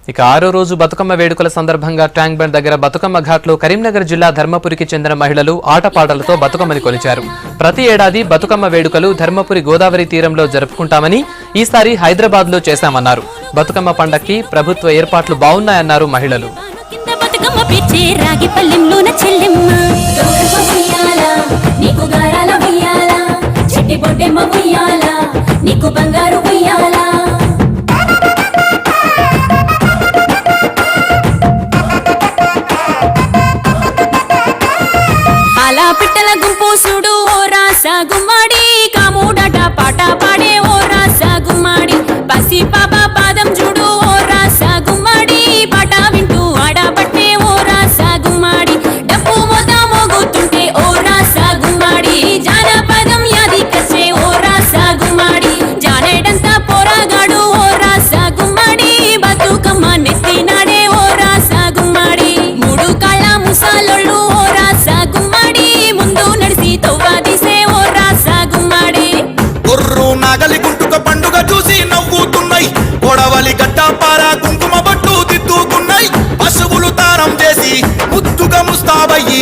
ఇక ఆరో రోజు బతుకమ్మ వేడుకల సందర్భంగా ట్యాంక్ బండ్ దగ్గర బతుకమ్మ ఘాట్లో కరీంనగర్ జిల్లా ధర్మపురికి చెందిన మహిళలు ఆటపాటలతో బతుకమ్మని కొలిచారు. ప్రతి ఏడాది బతుకమ్మ వేడుకలు ధర్మపురి గోదావరి తీరంలో జరుపుకుంటామని ఈసారి హైదరాబాద్ లో చేశామన్నారు. బతుకమ్మ పండక్కి ప్రభుత్వ ఏర్పాట్లు బాగున్నాయన్నారు మహిళలు. పిట్టల గుంపు చూడు ఓ రాస గుమ్మడి కాముడట పాట పాడే ఓ రాస గుమ్మడి పసి పాప పాదం చూడు ఓ రాస గుమ్మడి పాట వింటూ ఆడబట్టే ఓ రాస గుమ్మడి డప్పు మోత మోగుతుంటే ఓ రాస గుమ్మడి జానపదం యాదికొచ్చే ఓ రాస గుమ్మడి జానేడంతా పోరాగాడు ఓ రాస గుమ్మడి బతుకమ్మ నెత్తినాడే ఓ రాస గుమ్మడి మూడు కాళ్ళ ముసాలొళ్ళు ఓ రాస గుమ్మడి ముందు నడిసి తవ్వాదిసే ఓ రాస గుమ్మడి గుర్రు నాగలి గుంటుక పండుగ చూసి నవ్వుతున్నాయి. గొడవలి గడ్డపార కుంకుమ బట్టు దిద్దుకున్నాయి. పశువులు తారం చేసి ముద్దుగా ముస్తాబయ్యి